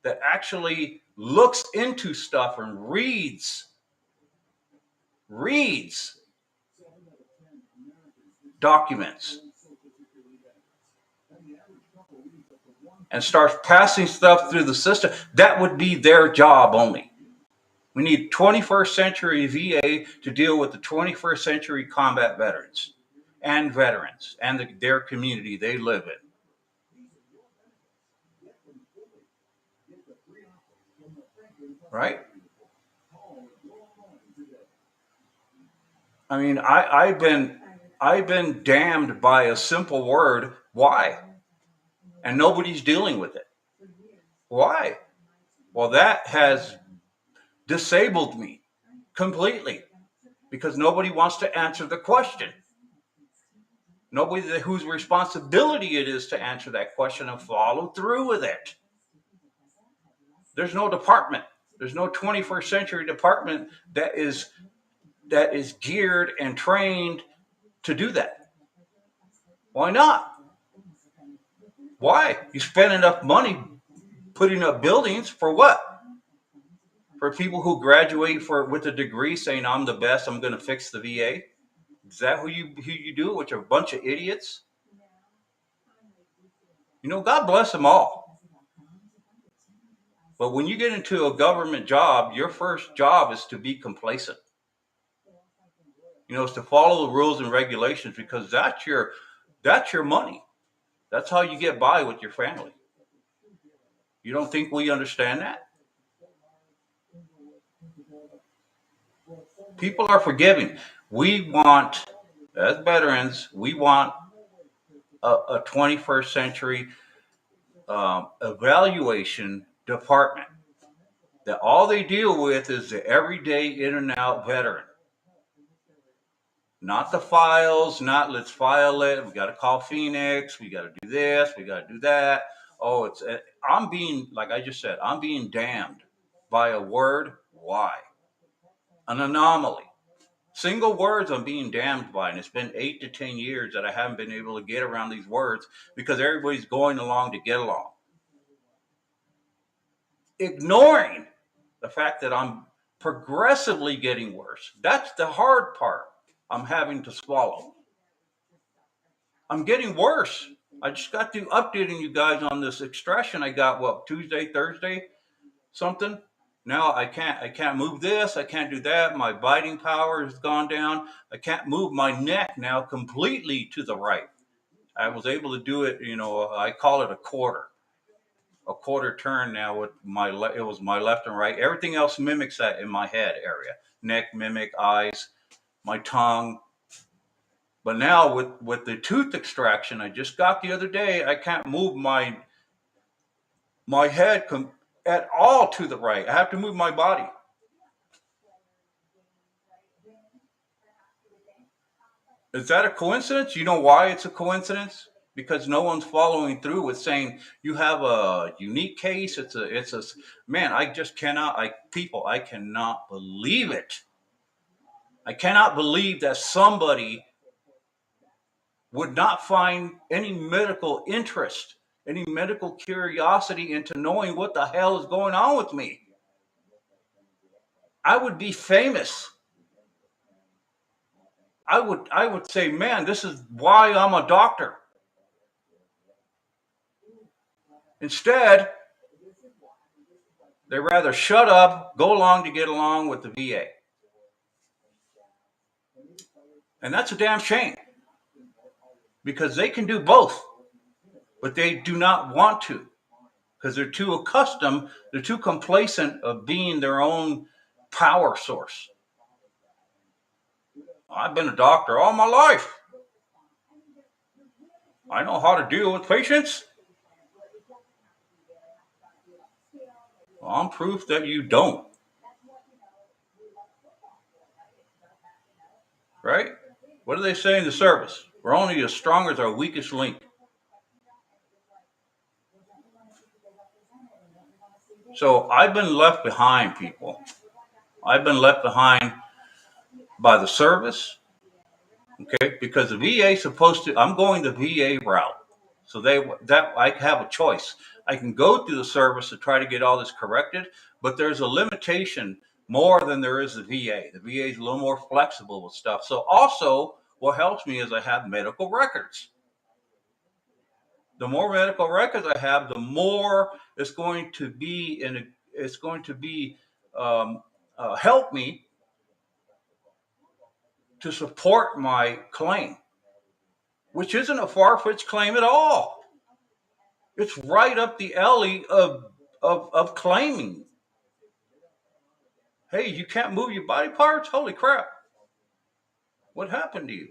that actually looks into stuff and reads documents and starts passing stuff through the system. That would be their job only. We need 21st century VA to deal with the 21st century combat veterans and their community they live in. Right? I mean, I've been damned by a simple word. Why? And nobody's dealing with it. Why? Well, that has disabled me completely because nobody wants to answer the question. Nobody whose responsibility it is to answer that question and follow through with it. There's no department. There's no 21st century department that is geared and trained to do that. Why not? Why? You spend enough money putting up buildings for what? For people who graduate with a degree saying I'm the best, I'm going to fix the VA. Is that who you do it with? A bunch of idiots? You know, God bless them all. But when you get into a government job, your first job is to be complacent. You know, it's to follow the rules and regulations because that's your money. That's how you get by with your family. You don't think we understand that? People are forgiving. We want, as veterans, we want a 21st century evaluation department that all they deal with is the everyday in and out veteran. Not the files, not let's file it. We got to call Phoenix. We got to do this. We got to do that. Oh, I'm being, like I just said, I'm being damned by a word. Why? An anomaly. Single words I'm being damned by. And it's been 8 to 10 years that I haven't been able to get around these words because everybody's going along to get along. Ignoring the fact that I'm progressively getting worse. That's the hard part I'm having to swallow. I'm getting worse. I just got through updating you guys on this extraction I got, Tuesday, Thursday, something. Now I can't move this, I can't do that. My biting power has gone down. I can't move my neck now completely to the right. I was able to do it, I call it a quarter turn now with it was my left and right. Everything else mimics that in my head area. Neck mimic, eyes, my tongue. But now with the tooth extraction I just got the other day, I can't move my head at all to the right. I have to move my body. Is that a coincidence? You know why it's a coincidence? Because no one's following through with saying you have a unique case. It's a man. I just cannot. I cannot believe it. I cannot believe that somebody would not find any medical interest, any medical curiosity into knowing what the hell is going on with me. I would be famous. I would say, man, this is why I'm a doctor. Instead, they rather shut up, go along to get along with the VA. And that's a damn shame. because they can do both, but they do not want to because they're too accustomed, they're too complacent of being their own power source. I've been a doctor all my life. I know how to deal with patients. Well, I'm proof that you don't. Right? What do they say in the service? We're only as strong as our weakest link. So I've been left behind, people. I've been left behind by the service, okay? Because the VA is supposed to. I'm going the VA route, so that I have a choice. I can go through the service to try to get all this corrected, but there's a limitation more than there is the VA. The VA is a little more flexible with stuff. So also, what helps me is I have medical records. The more medical records I have, the more it's going to be help me to support my claim, which isn't a far-fetched claim at all. It's right up the alley of claiming. Hey, you can't move your body parts? Holy crap. What happened to you?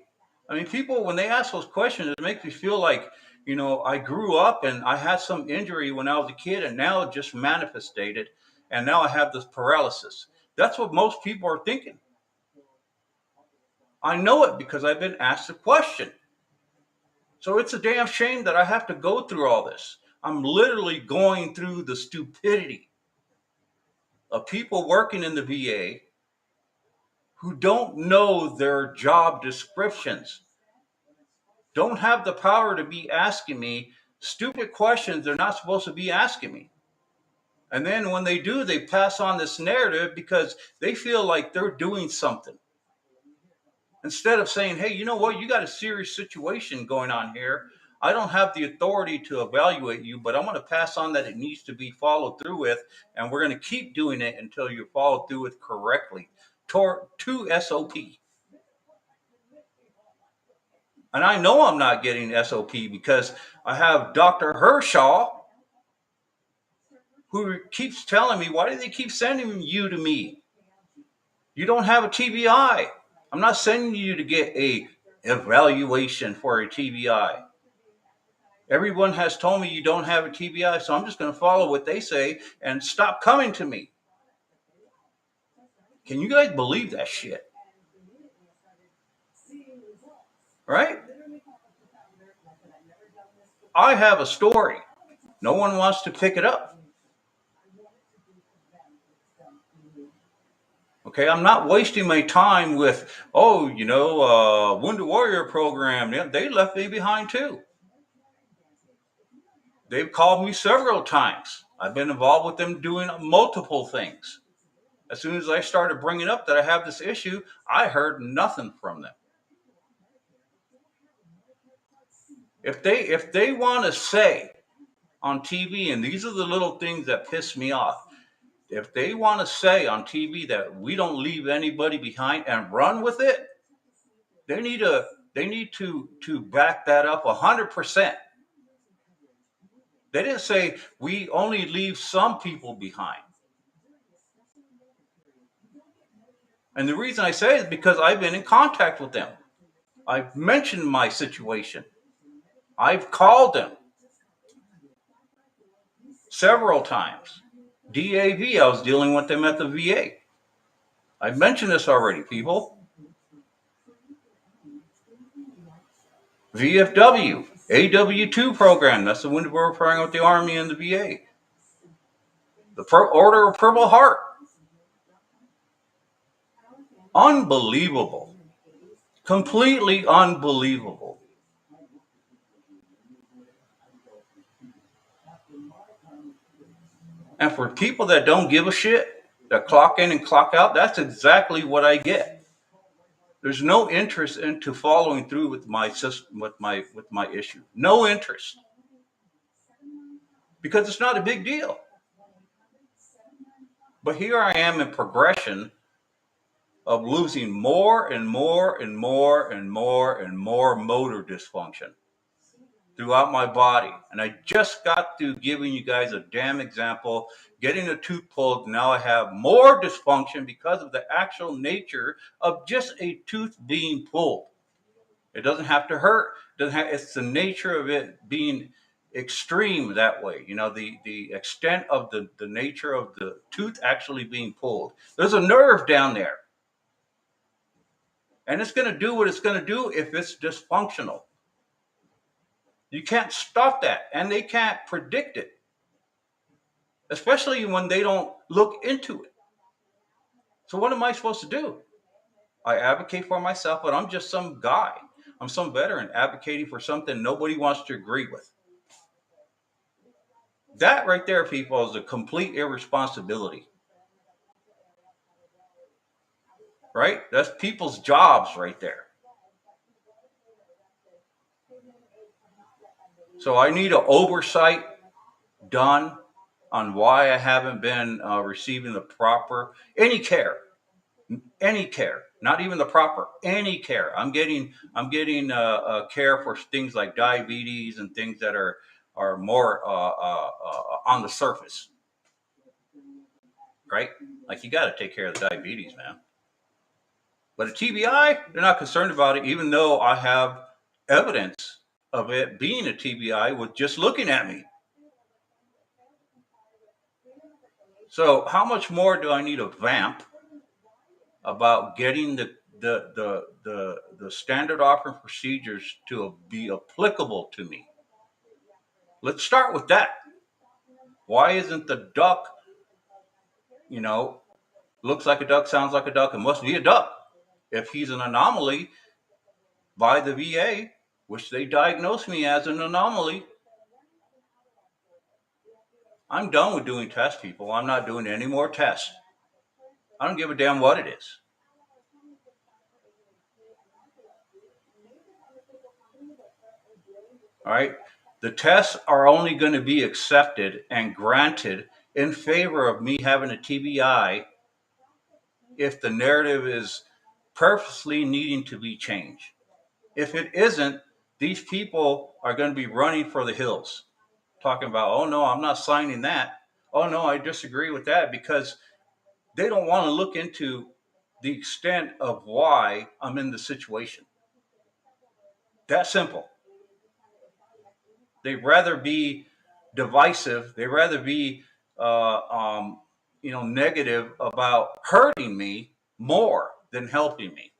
I mean, people, when they ask those questions, it makes me feel like, I grew up and I had some injury when I was a kid and now it just manifested and now I have this paralysis. That's what most people are thinking. I know it because I've been asked the question. So it's a damn shame that I have to go through all this. I'm literally going through the stupidity of people working in the VA who don't know their job descriptions, don't have the power to be asking me stupid questions they're not supposed to be asking me. And then when they do, they pass on this narrative because they feel like they're doing something. Instead of saying, hey, you know what? You got a serious situation going on here. I don't have the authority to evaluate you, but I'm going to pass on that it needs to be followed through with. And we're going to keep doing it until you follow through with correctly to SOP. And I know I'm not getting SOP because I have Dr. Hershaw who keeps telling me, why do they keep sending you to me? You don't have a TBI. I'm not sending you to get a evaluation for a TBI. Everyone has told me you don't have a TBI, so I'm just going to follow what they say and stop coming to me. Can you guys believe that shit? Right? I have a story. No one wants to pick it up. Okay, I'm not wasting my time with, Wounded Warrior program. They left me behind too. They've called me several times. I've been involved with them doing multiple things. As soon as I started bringing up that I have this issue, I heard nothing from them. If they want to say on TV, and these are the little things that piss me off, if they want to say on TV that we don't leave anybody behind and run with it, they need to back that up 100%. They didn't say we only leave some people behind. And the reason I say it is because I've been in contact with them. I've mentioned my situation. I've called them several times. DAV, I was dealing with them at the VA. I've mentioned this already, people. VFW, AW2 program, that's the Wounded Warrior program with the Army and the VA. The Order of Purple Heart. Unbelievable. Completely unbelievable. And for people that don't give a shit, that clock in and clock out, that's exactly what I get. There's no interest into following through with my system, with my issue. No interest. Because it's not a big deal. But here I am in progression of losing more and more and more and more and more motor dysfunction. throughout my body. And I just got through giving you guys a damn example, getting a tooth pulled. Now I have more dysfunction because of the actual nature of just a tooth being pulled. It doesn't have to hurt. It's the nature of it being extreme that way. You know, the extent of the nature of the tooth actually being pulled. There's a nerve down there. And it's going to do what it's going to do if it's dysfunctional. You can't stop that, and they can't predict it, especially when they don't look into it. So what am I supposed to do? I advocate for myself, but I'm just some guy. I'm some veteran advocating for something nobody wants to agree with. That right there, people, is a complete irresponsibility. Right? That's people's jobs right there. So I need an oversight done on why I haven't been receiving the proper any care, not even the proper any care. I'm getting care for things like diabetes and things that are more on the surface, right? Like you got to take care of the diabetes, man. But a TBI, they're not concerned about it, even though I have evidence of it being a TBI with just looking at me. So how much more do I need to vamp about getting the standard operating procedures to be applicable to me? Let's start with that. Why isn't the duck, you know, looks like a duck, sounds like a duck, and must be a duck? If he's an anomaly by the VA, which they diagnosed me as an anomaly, I'm done with doing tests, people. I'm not doing any more tests. I don't give a damn what it is. All right. The tests are only going to be accepted and granted in favor of me having a TBI if the narrative is purposely needing to be changed. If it isn't, these people are going to be running for the hills, talking about, oh no, I'm not signing that. Oh no, I disagree with that, because they don't want to look into the extent of why I'm in the situation. That simple. They'd rather be divisive. They'd rather be, negative about hurting me more than helping me.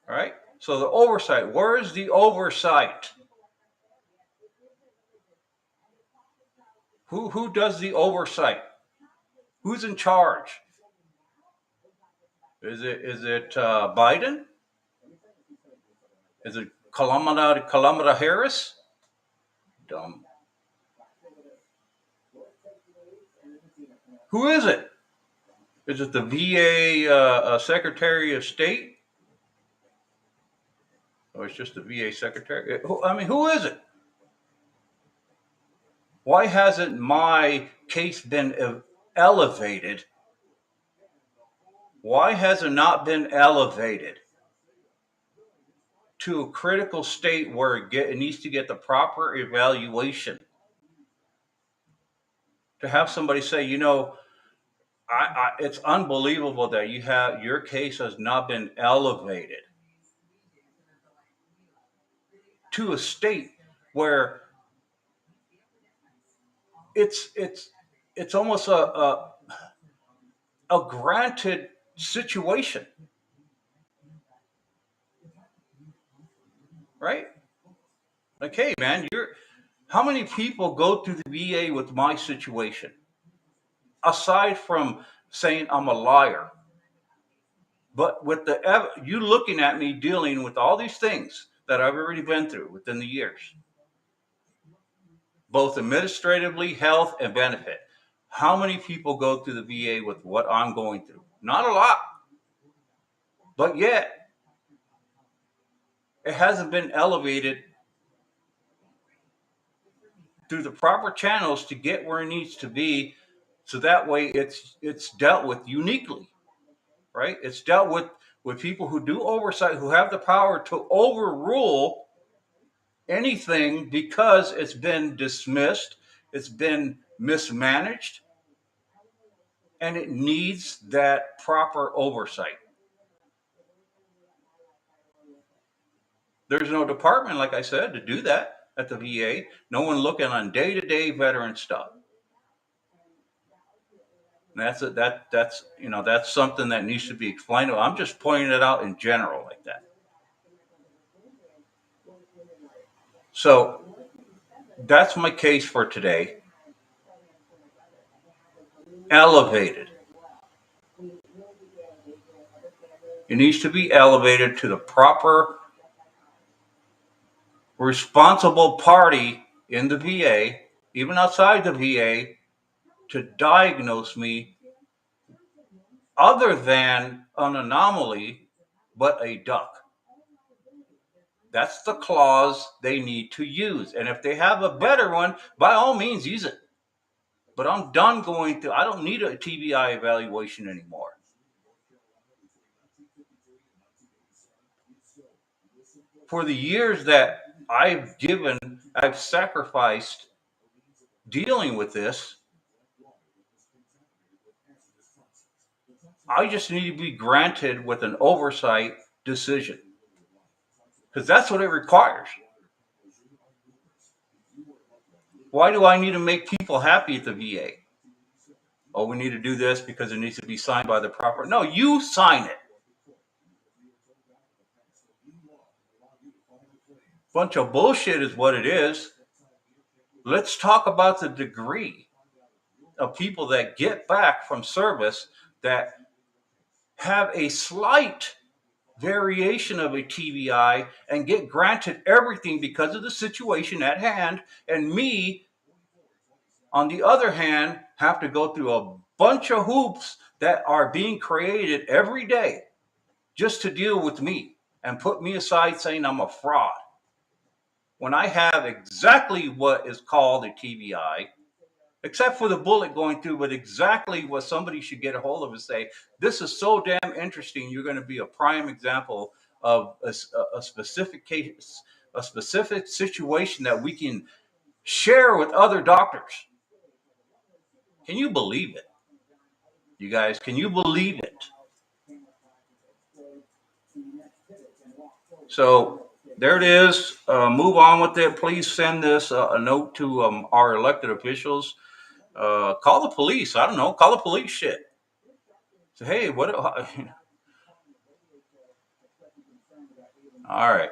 All right. So the oversight. Where is the oversight? Who does the oversight? Who's in charge? Is it Biden? Is it Kamala Harris? Dumb. Who is it? Is it the VA Secretary of State? Or it's just the VA Secretary? I mean, who is it? Why hasn't my case been elevated? Why has it not been elevated to a critical state where it needs to get the proper evaluation? To have somebody say, it's unbelievable that your case has not been elevated to a state where it's almost a granted situation, right? Like, hey, man, how many people go through the VA with my situation? Aside from saying I'm a liar, but with you looking at me dealing with all these things that I've already been through within the years, both administratively, health, and benefit. How many people go through the VA with what I'm going through? Not a lot. But yet, it hasn't been elevated through the proper channels to get where it needs to be, so that way it's dealt with uniquely, right? It's dealt with people who do oversight, who have the power to overrule anything because it's been dismissed, it's been mismanaged, and it needs that proper oversight. There's no department, like I said, to do that at the VA. No one looking on day-to-day veteran stuff. And that's something that needs to be explained. I'm just pointing it out in general like that. So that's my case for today. Elevated. It needs to be elevated to the proper responsible party in the VA, even outside the VA, to diagnose me other than an anomaly, but a duck. That's the clause they need to use. And if they have a better one, by all means, use it. But I'm done going through, I don't need a TBI evaluation anymore. For the years that I've sacrificed dealing with this, I just need to be granted with an oversight decision. Because that's what it requires. Why do I need to make people happy at the VA? Oh, we need to do this because it needs to be signed by the proper. No, you sign it. Bunch of bullshit is what it is. Let's talk about the degree of people that get back from service that have a slight variation of a TBI and get granted everything because of the situation at hand, and me, on the other hand, have to go through a bunch of hoops that are being created every day just to deal with me and put me aside saying I'm a fraud. When I have exactly what is called a TBI, except for the bullet going through, but exactly what somebody should get a hold of and say, this is so damn interesting, you're going to be a prime example of a specific case, a specific situation that we can share with other doctors. Can you believe it? You guys, can you believe it? So there it is. Move on with it. Please send this a note to our elected officials. Call the police. I don't know. Call the police. Shit. So hey, what? All right.